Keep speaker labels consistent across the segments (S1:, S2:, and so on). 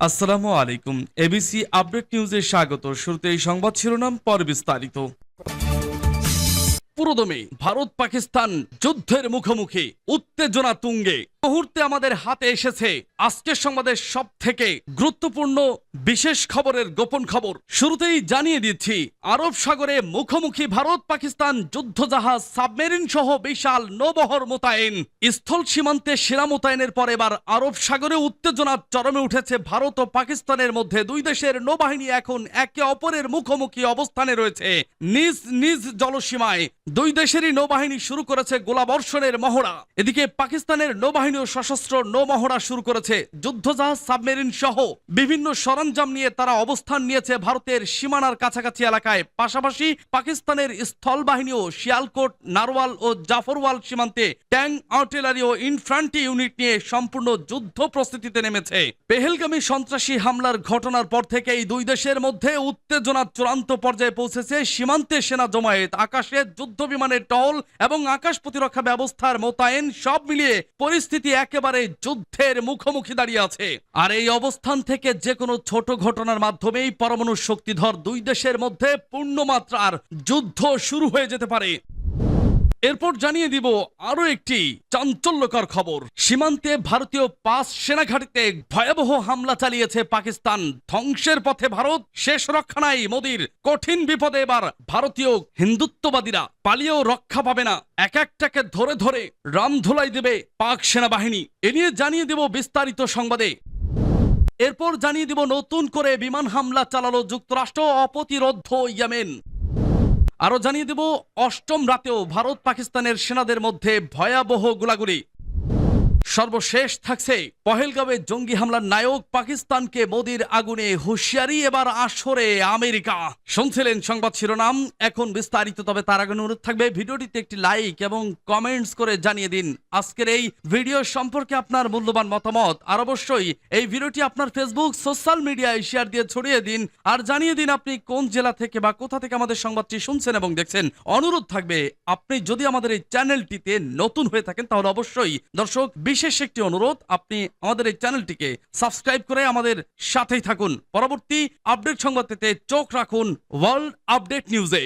S1: আসসালামু আলাইকুম। ABC update নিউজে স্বাগত। শুরুতেই সংবাদ শিরোনাম, পরে বিস্তারিত। পুরোদমে ভারত পাকিস্তান যুদ্ধের মুখোমুখি, উত্তেজনা তুঙ্গে। মুহূর্তে আমাদের হাতে এসেছে আজকের সংবাদের সব থেকে গুরুত্বপূর্ণ বিশেষ খবরের গোপন খবর। শুরুতেই জানিয়ে দিচ্ছি, আরব সাগরে মুখোমুখি ভারত পাকিস্তান যুদ্ধজাহাজ, সাবমেরিন সহ বিশাল নৌবহর মোতায়েন। স্থল সীমান্তে সেনা মোতায়েনের পর এবার আরব সাগরে উত্তেজনা চরমে উঠেছে ভারত ও পাকিস্তানের মধ্যে। দুই দেশের নৌবাহিনী এখন একে অপরের মুখোমুখি অবস্থানে রয়েছে। নিজ নিজ জলসীমায় দুই দেশেরই নৌবাহিনী শুরু করেছে গোলাবর্ষণের মহড়া। এদিকে পাকিস্তানের নৌবাহিনীও সশস্ত্র নৌমহড়া শুরু করেছে। যুদ্ধজাহাজ, সাবমেরিন সহ বিভিন্ন সরঞ্জাম নিয়ে তারা অবস্থান নিয়েছে ভারতের সীমানার কাছাকাছি এলাকায়। পাশাপাশি পাকিস্তানের স্থল বাহিনীও শিয়ালকোট, নারওয়াল ও জাফরওয়াল সীমান্তে ট্যাঙ্ক, আর্টিলারি ও ইনফ্যান্ট্রি ইউনিট নিয়ে সম্পূর্ণ যুদ্ধ প্রস্তুতিতে নেমেছে। পেহেলগামী সন্ত্রাসী হামলার ঘটনার পর থেকেই দুই দেশের মধ্যে উত্তেজনা চূড়ান্ত পর্যায়ে পৌঁছেছে। সীমান্তে সেনা জমায়েত, আকাশে যুদ্ধ বিমানের টহল এবং আকাশ প্রতিরক্ষা ব্যবস্থার মোতায়েন, সব মিলিয়ে পরিস্থিতি একেবারে যুদ্ধের মুখোমুখি দাঁড়িয়ে আছে। আর এই অবস্থান থেকে যে কোনো ছোট ঘটনার মাধ্যমেই পরমাণু শক্তিধর দুই দেশের মধ্যে পূর্ণমাত্রার যুদ্ধ শুরু হয়ে যেতে পারে। এরপর জানিয়ে দিব আরো একটি চাঞ্চল্যকর খবর। সীমান্তে ভারতীয় 5 সেনাঘাঁটিতে ভয়াবহ হামলা চালিয়েছে পাকিস্তান। ধ্বংসের পথে ভারত, শেষ রক্ষা নাই মোদির। কঠিন বিপদে এবার ভারতীয় হিন্দুত্ববাদীরা, পালিয়েও রক্ষা পাবে না। এক একটাকে ধরে ধরে রামধুলাই দেবে পাক সেনাবাহিনী। এ নিয়ে জানিয়ে দেব বিস্তারিত সংবাদে। এরপর জানিয়ে দিব নতুন করে বিমান হামলা চালালো যুক্তরাষ্ট্র, অপ্রতিরোধ্য ইয়েমেন। আরো জানিয়ে দেব, অষ্টম রাতেও ভারত পাকিস্তানের সেনাদের মধ্যে ভয়াবহ গোলাগুলি। সর্বশেষ থাকছে পহেলগাঁওয়ে জঙ্গি হামলার নায়ক পাকিস্তানকে মোদির আগুনে হুঁশিয়ারি, এবার আসরে আমেরিকা। শুনছিলেন সংবাদ শিরোনাম, এখন বিস্তারিত। তবে তার আগে অনুরোধ থাকবে ভিডিওটিতে একটি লাইক এবং কমেন্টস করে জানিয়ে দিন আজকের এই ভিডিও সম্পর্কে আপনার মূল্যবান মতামত। আর অবশ্যই এই ভিডিওটি আপনার ফেসবুক, সোশ্যাল মিডিয়ায় শেয়ার দিয়ে ছড়িয়ে দিন। আর জানিয়ে দিন আপনি কোন জেলা থেকে বা কোথা থেকে আমাদের সংবাদটি শুনছেন এবং দেখছেন। অনুরোধ থাকবে, আপনি যদি আমাদের এই চ্যানেলটিতে নতুন হয়ে থাকেন তাহলে অবশ্যই দর্শক বিশেষ একটি অনুরোধ, আপনি আমাদের এই চ্যানেলটিকে সাবস্ক্রাইব করে আমাদের সাথেই থাকুন। পরবর্তী আপডেট সংবাদ পেতে চোখ রাখুন ওয়ার্ল্ড আপডেট নিউজে।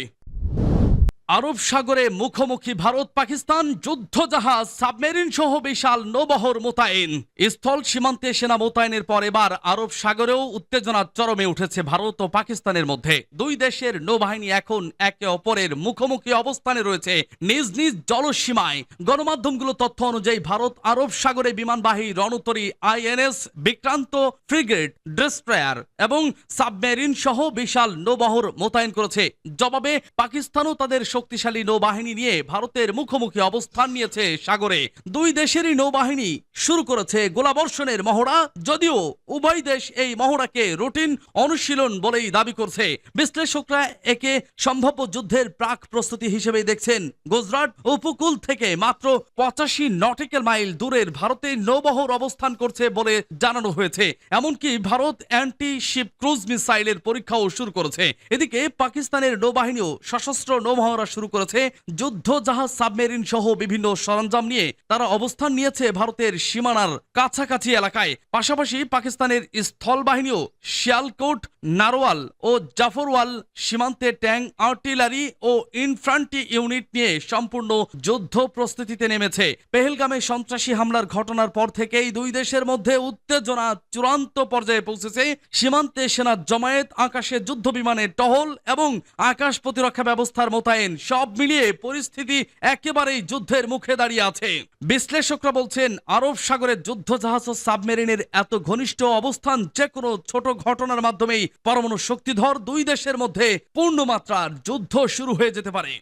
S1: আরব সাগরে মুখোমুখি ভারত পাকিস্তান যুদ্ধজাহাজ, সাবমেরিন সহ বিশাল নৌবহর মোতায়েন। স্থল সীমান্তে সেনা মোতায়েনের পর এবার আরব সাগরেও উত্তেজনা চরমে উঠেছে ভারত ও পাকিস্তানের মধ্যে। দুই দেশের নৌবাহিনী এখন একে অপরের মুখোমুখি অবস্থানে রয়েছে নিজ নিজ জলসীমায়। গণমাধ্যমগুলো তথ্য অনুযায়ী ভারত আরব সাগরে বিমানবাহী রণতরী আইএনএস বিক্রান্ত, ফ্রিগেট, ডেস্ট্রয়ার এবং সাবমেরিন সহ বিশাল নৌবহর মোতায়েন করেছে। জবাবে পাকিস্তানও তাদের শক্তিশালী নৌবাহিনী নিয়ে ভারতের মুখোমুখি অবস্থান নিয়েছে সাগরে। দুই দেশেরই নৌবাহিনী শুরু করেছে গোলাবর্ষণের মহড়া। যদিও উভয় দেশ এই মহড়াকে রুটিন অনুশীলন বলেই দাবি করছে, বিশ্লেষকরা একে সম্ভাব্য যুদ্ধের প্রাক প্রস্তুতি হিসেবে দেখছেন। গুজরাট উপকূল থেকে মাত্র 85 নটিক্যাল মাইল দূরের ভারতের নৌবহর অবস্থান করছে বলে জানানো হয়েছে। এমনকি ভারত অ্যান্টি শিপ ক্রুজ মিসাইলের পরীক্ষাও শুরু করেছে। এদিকে পাকিস্তানের নৌবাহিনীও সশস্ত্র নৌমহড়া শুরু করেছে। যুদ্ধ জাহাজ, সাবমেরিন সহ বিভিন্ন সরঞ্জাম নিয়ে তারা অবস্থান নিয়েছে ভারতের সীমানার কাছাকাছি এলাকায়। পাশাপাশি পাকিস্তানের স্থল বাহিনীও শিয়ালকোট, নারওয়াল ও জাফরওয়াল সীমান্তে ট্যাঙ্ক, আর্টিলারি ও ইনফ্যান্ট্রি ইউনিট নিয়ে সম্পূর্ণ যুদ্ধ প্রস্তুতিতে নেমেছে। পেহেলগামে সন্ত্রাসী হামলার ঘটনার পর থেকেই দুই দেশের মধ্যে উত্তেজনা চূড়ান্ত পর্যায়ে পৌঁছেছে। সীমান্তে সেনা জমায়েত, আকাশে যুদ্ধ বিমানের টহল এবং আকাশ প্রতিরক্ষা ব্যবস্থার মোতায়েন, সব মিলিয়ে পরিস্থিতি একেবারেই যুদ্ধের মুখে দাঁড়িয়ে আছে। বিশ্লেষকরা বলছেন, আরব সাগরের যুদ্ধজাহাজ ও সাবমেরিনের এত ঘনিষ্ঠ অবস্থান যে কোনো ছোট ঘটনার মাধ্যমেই পরমাণু শক্তিধর দুই দেশের মধ্যে পূর্ণমাত্রার যুদ্ধ শুরু হয়ে যেতে পারে।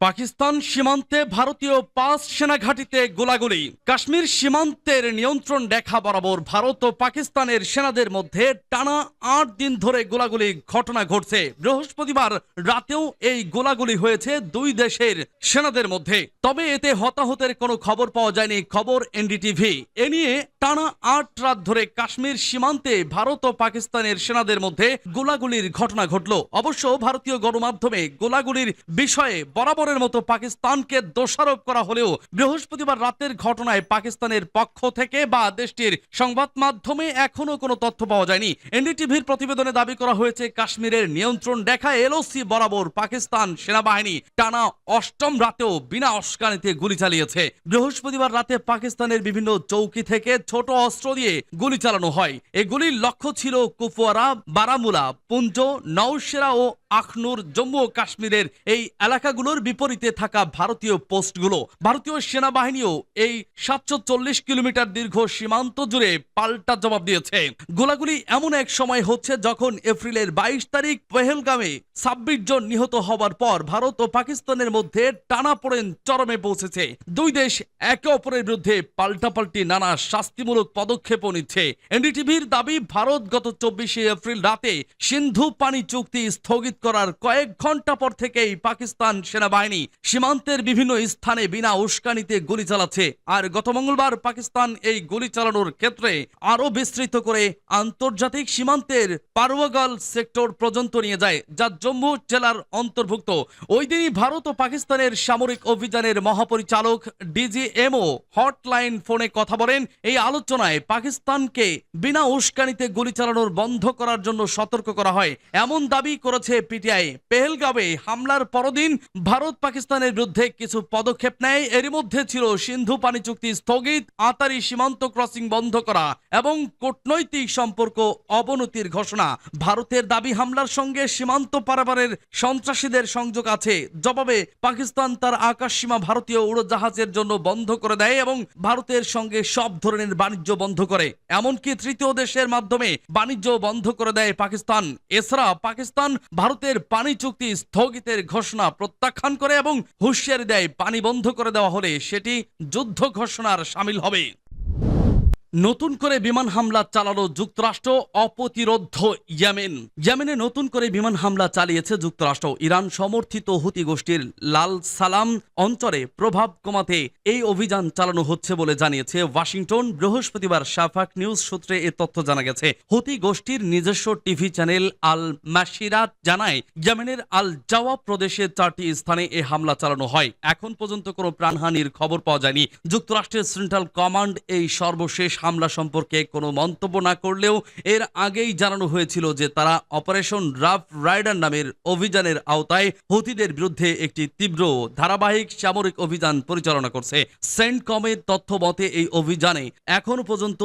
S1: পাকিস্তান সীমান্তে ভারতীয় 5 সেনাঘাঁটিতে গোলাগুলি। কাশ্মীর সীমান্তের নিয়ন্ত্রণ রেখা বরাবর ভারত ও পাকিস্তানের সেনাদের মধ্যে টানা 8 দিন ধরে গোলাগুলি ঘটনা ঘটছে। বৃহস্পতিবার রাতেও এই গোলাগুলি হয়েছে দুই দেশের সেনাদের মধ্যে। তবে এতে হতাহতের কোনো খবর পাওয়া যায়নি, খবর এনডিটিভি। এ নিয়ে টানা 8 রাত ধরে কাশ্মীর সীমান্তে ভারত ও পাকিস্তানের সেনাদের মধ্যে গোলাগুলির ঘটনা ঘটল। অবশ্য ভারতীয় গণমাধ্যমে গোলাগুলির বিষয়ে বরাবর বাবরের মতো পাকিস্তানকে দোষারোপ করা হলেও বৃহস্পতিবার রাতের ঘটনায় পাকিস্তানের পক্ষ থেকে বা দেশটির সংবাদ মাধ্যমে এখনো কোনো তথ্য পাওয়া যায়নি। এনডিটিভির প্রতিবেদনে দাবি করা হয়েছে, কাশ্মীরের নিয়ন্ত্রণ রেখা এলওসি বরাবর পাকিস্তান সেনাবাহিনী টানা অষ্টম রাতেও বিনা উস্কানিতে গুলি চালিয়েছে। বৃহস্পতিবার রাতে পাকিস্তানের বিভিন্ন চৌকি থেকে ছোট অস্ত্র দিয়ে গুলি চালানো হয়। এই গুলির লক্ষ্য ছিল কুপওয়ারা, বারামুলা, পুঞ্চ, নওশেরা ও আখনুর, জম্মু ও কাশ্মীরের এই এলাকাগুলোর বিপরীতে থাকা ভারতীয় পোস্টগুলো। ভারতীয় সেনাবাহিনীও এই 740 কিলোমিটার দীর্ঘ সীমান্ত জুড়ে পাল্টা জবাব দিয়েছে। গোলাগুলি এমন এক সময় হচ্ছে যখন এপ্রিলের 22 তারিখ পেহেলগামে 26 জন নিহত হবার পর ভারত ও পাকিস্তানের মধ্যে টানাপোড়েন চরমে পৌঁছেছে। দুই দেশ একে অপরের বিরুদ্ধে পাল্টাপাল্টি নানা শাস্তিমূলক পদক্ষেপও নিচ্ছে। এনডিটিভির দাবি, ভারত গত 24 এপ্রিল রাতে সিন্ধু পানি চুক্তি স্থগিত করার কয়েক ঘন্টা পর থেকেই পাকিস্তান সেনাবাহিনী সীমান্তের বিভিন্ন স্থানে বিনা উস্কানিতে গুলি চালাচ্ছে। আর গত মঙ্গলবার পাকিস্তান এই গুলি চালানোর ক্ষেত্রে আরো বিস্তৃত করে আন্তর্জাতিক সীমান্তের পারওয়াগাল সেক্টর পর্যন্ত নিয়ে যায়, যা জম্মু জেলার অন্তর্ভুক্ত। ওই দিনই ভারত ও পাকিস্তানের সামরিক অভিযানের মহাপরিচালক ডিজিএমও হটলাইন ফোনে কথা বলেন। এই আলোচনায় পাকিস্তানকে বিনা উস্কানিতে গুলি চালানোর বন্ধ করার জন্য সতর্ক করা হয়, এমন দাবি করেছে পিটিআই। পেহেলগামে হামলার পরদিন ভারত পাকিস্তানের বিরুদ্ধে কিছু পদক্ষেপ নেয়। এরই মধ্যে ছিল সিন্ধু পানি চুক্তি স্থগিত, আতারি সীমান্ত ক্রসিং বন্ধ করা এবং কূটনৈতিক সম্পর্ক অবনতির ঘোষণা। ভারতের দাবি, হামলার সঙ্গে সীমান্ত পারাপারের সন্ত্রাসীদের সংযোগ আছে। জবাবে পাকিস্তান তার আকাশসীমা ভারতীয় উড়োজাহাজের জন্য বন্ধ করে দেয় এবং ভারতের সঙ্গে সব ধরনের বাণিজ্য বন্ধ করে, এমনকি তৃতীয় দেশের মাধ্যমে বাণিজ্য বন্ধ করে দেয় পাকিস্তান। এছাড়া পাকিস্তান ভারতের পানি চুক্তি স্থগিতের ঘোষণা প্রত্যাখ্যান করে এবং হুঁশিয়ারি দেয়, পানি বন্ধ করে দেওয়া হলে সেটি যুদ্ধ ঘোষণার শামিল হবে। নতুন করে বিমান হামলা চালালো যুক্তরাষ্ট্র, অপ্রতিরোধ্য ইয়েমেন। ইয়েমেনে নতুন করে বিমান হামলা চালিয়েছে যুক্তরাষ্ট্র। ইরান সমর্থিত হুতি গোষ্ঠীর লাল সালাম অঞ্চলে প্রভাব কমাতে এই অভিযান চালানো হচ্ছে বলে জানিয়েছে ওয়াশিংটন। বৃহস্পতিবার শাফাক নিউজ সূত্রে এ তথ্য জানা গেছে। হুতি গোষ্ঠীর নিজস্ব টিভি চ্যানেল আল মাশিরাত জানায়, ইয়েমেনের আল জাওয়া প্রদেশে 4টি স্থানে এ হামলা চালানো হয়। এখন পর্যন্ত কোনো প্রাণহানির খবর পাওয়া যায়নি। যুক্তরাষ্ট্রের সেন্ট্রাল কমান্ড এই সর্বশেষ হামলা সম্পর্কে কোনো মন্তব্য না করলেও এর আগেই জানানো হয়েছিল যে তারা অপারেশন রাফ রাইডার নামের অভিযানের আওতায় হুতিদের বিরুদ্ধে একটি তীব্র ধারাবাহিক সামরিক অভিযান পরিচালনা করছে। সেন্টকমের তথ্য মতে এই অভিযানে এখনো পর্যন্ত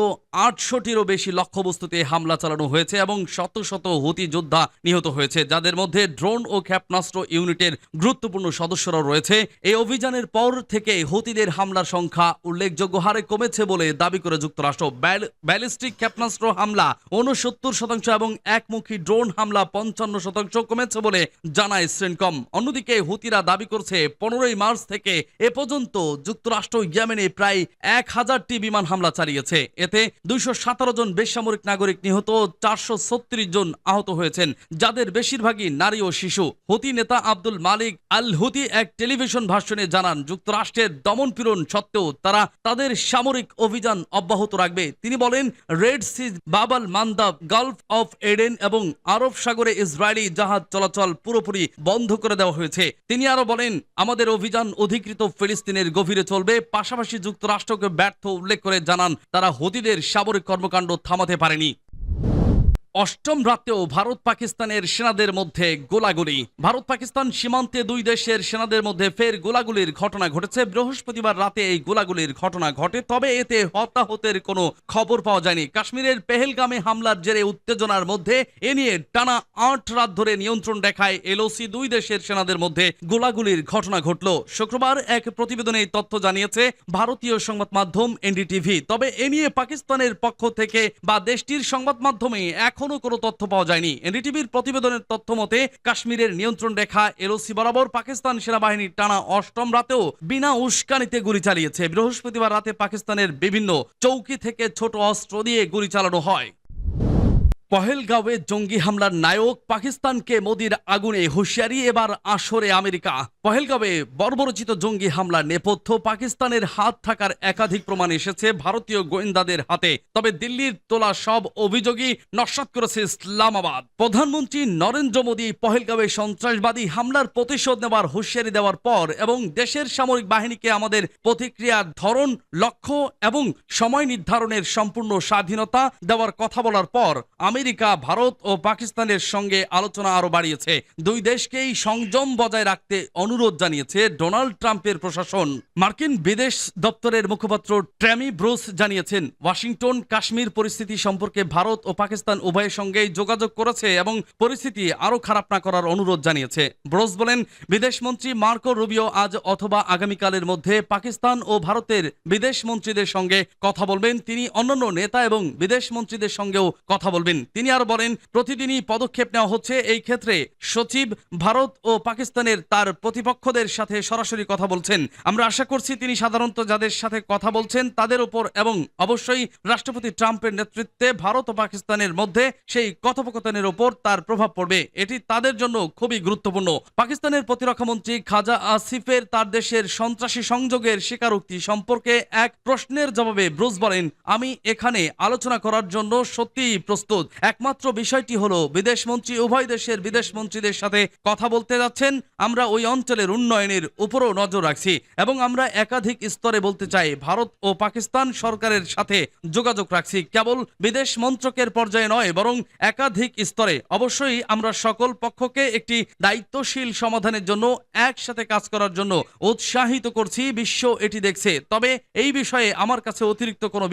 S1: 800টিরও বেশি লক্ষ্যবস্তুতে হামলা চালানো হয়েছে এবং শত শত হুতি যোদ্ধা নিহত হয়েছে, যাদের মধ্যে ড্রোন ও ক্ষেপণাস্ত্র ইউনিটের গুরুত্বপূর্ণ সদস্যরাও রয়েছে। এই অভিযানের পর থেকে হুতিদের হামলার সংখ্যা উল্লেখযোগ্য হারে কমেছে বলে দাবি করে যুক্তরাষ্ট্র। ব্যালিস্টিক ক্ষেপণাস্ত্র হামলা 69% এবং একমুখী ড্রোন হামলা 55% কমেছে বলে জানায় সেন্টকম। অন্যদিকে হুতিরা দাবি করছে 15 মার্চ থেকে এ পর্যন্ত যুক্তরাষ্ট্র ইয়েমেনে প্রায় 1000টি বিমান হামলা চালিয়েছে। এতে 217 জন বেসামরিক নাগরিক নিহত, 436 জন আহত হয়েছেন, যাদের বেশিরভাগই নারী ও শিশু। হুতি নেতা আব্দুল মালিক আল হুতি এক টেলিভিশন ভাষণে জানান, যুক্তরাষ্ট্রের দমনপীড়ন সত্ত্বেও তারা তাদের সামরিক অভিযান অব্যাহত রাখবে। তিনি বলেন, Red Sea, Bab el Mandeb, Gulf of Aden এবং আরব সাগরে ইসরায়েলি জাহাজ চলাচল পুরোপুরি বন্ধ করে দেওয়া হয়েছে। তিনি আরো বলেন, আমাদের অভিযান অধিকৃত ফিলিস্তিনের গভীরে চলবে। পাশাপাশি যুক্তরাষ্ট্রকে ব্যর্থ উল্লেখ করে জানান, তারা হুতিদের সামরিক কর্মকাণ্ড থামাতে পারেনি। অষ্টম রাতেও ভারত পাকিস্তানের সেনাদের মধ্যে গোলাগুলি। ভারত পাকিস্তান সীমান্তে দুই দেশের সেনাদের মধ্যে ফের গোলাগুলির ঘটনা ঘটেছে। বৃহস্পতিবার রাতে এই গোলাগুলির ঘটনা ঘটে, তবে এতে হতাহতের কোনো খবর পাওয়া যায়নি। কাশ্মীরের পেহেলগামে হামলার জেরে উত্তেজনার মধ্যে এ নিয়ে টানা 8 রাত ধরে নিয়ন্ত্রণ রেখায় এলওসি দুই দেশের সেনাদের মধ্যে গোলাগুলির ঘটনা ঘটল। শুক্রবার এক প্রতিবেদনে এই তথ্য জানিয়েছে ভারতীয় সংবাদ মাধ্যম এনডিটিভি। তবে এ নিয়ে পাকিস্তানের পক্ষ থেকে বা দেশটির সংবাদ মাধ্যমে এখনো কোনো তথ্য পাওয়া যায়নি। এনডিটিভির প্রতিবেদনের তথ্য মতে, কাশ্মীরের নিয়ন্ত্রণ রেখা এলওসি বরাবর পাকিস্তান সেনাবাহিনী টানা অষ্টম রাতেও বিনা উস্কানিতে গুলি চালিয়েছে। বৃহস্পতিবার রাতে পাকিস্তানের বিভিন্ন চৌকি থেকে ছোট অস্ত্র দিয়ে গুলি চালানো হয়। পহেলগাঁওয়ে জঙ্গি হামলার নায়ক পাকিস্তানকে মোদির আগুনে হুঁশিয়ারি, এবার আসরে আমেরিকা। পহেলগাঁওয়ে বর্বরচিত জঙ্গি হামলার নেপথ্য পাকিস্তানের হাত থাকার একাধিক প্রমাণ এসেছে ভারতীয় গোয়েন্দাদের হাতে। তবে দিল্লির তোলা সব অভিযোগই নস্যাৎ করেছে ইসলামাবাদ। প্রধানমন্ত্রী নরেন্দ্র মোদী পহেলগাঁওয়ে সন্ত্রাসবাদী হামলার প্রতিশোধ নেওয়ার হুঁশিয়ারি দেওয়ার পর এবং দেশের সামরিক বাহিনীকে আমাদের প্রতিক্রিয়ার ধরন, লক্ষ্য এবং সময় নির্ধারণের সম্পূর্ণ স্বাধীনতা দেওয়ার কথা বলার পর আমেরিকা ভারত ও পাকিস্তানের সঙ্গে আলোচনা আরো বাড়িয়েছে। দুই দেশকেই সংযম বজায় রাখতে অনুরোধ জানিয়েছে ডোনাল্ড ট্রাম্পের প্রশাসন। মার্কিন বিদেশ দপ্তরের মুখপাত্র ট্যামি ব্রুস জানিয়েছেন, ওয়াশিংটন কাশ্মীর পরিস্থিতি সম্পর্কে ভারত ও পাকিস্তান উভয়ের সঙ্গেই যোগাযোগ করেছে এবং পরিস্থিতি আরো খারাপ না করার অনুরোধ জানিয়েছে। ব্রুস বলেন, বিদেশমন্ত্রী মার্কো রুবিও আজ অথবা আগামীকালের মধ্যে পাকিস্তান ও ভারতের বিদেশ মন্ত্রীদের সঙ্গে কথা বলবেন। তিনি অন্যান্য নেতা এবং বিদেশ মন্ত্রীদের সঙ্গেও কথা বলবেন। তিনি আরো বলেন, প্রতিদিনই পদক্ষেপ নেওয়া হচ্ছে। এই ক্ষেত্রে সচিব ভারত ও পাকিস্তানের তার প্রতিপক্ষদের সাথে সরাসরি কথা বলছেন। আমরা আশা করছি তিনি সাধারণত যাদের সাথে কথা বলছেন তাদের উপর এবং অবশ্যই রাষ্ট্রপতি ট্রাম্পের নেতৃত্বে ভারত ও পাকিস্তানের মধ্যে সেই কথোপকথনের উপর তার প্রভাব পড়বে। এটি তাদের জন্য খুবই গুরুত্বপূর্ণ। পাকিস্তানের প্রতিরক্ষামন্ত্রী খাজা আসিফের তার দেশের সন্ত্রাসী সংযোগের স্বীকারোক্তি সম্পর্কে এক প্রশ্নের জবাবে ব্রুস বলেন, আমি এখানে আলোচনা করার জন্য সত্যিই প্রস্তুত। একমাত্র বিষয়টি হলো বিদেশমন্ত্রী উভয় দেশের বিদেশমন্ত্রীদের সাথে কথা বলতে যাচ্ছেন। আমরা ওই অঞ্চলের উন্নয়নের উপরও নজর রাখছি এবং আমরা একাধিক স্তরে বলতে চাই, ভারত ও পাকিস্তান সরকারের সাথে যোগাযোগ রাখছি, কেবল বিদেশ মন্ত্রকের পর্যায়ে নয় বরং একাধিক স্তরে। অবশ্যই আমরা সকল পক্ষকে একটি দায়িত্বশীল সমাধানের জন্য একসাথে কাজ করার জন্য উৎসাহিত করছি। বিশ্ব এটি দেখছে। তবে এই বিষয়ে আমার কাছে অতিরিক্ত কোনো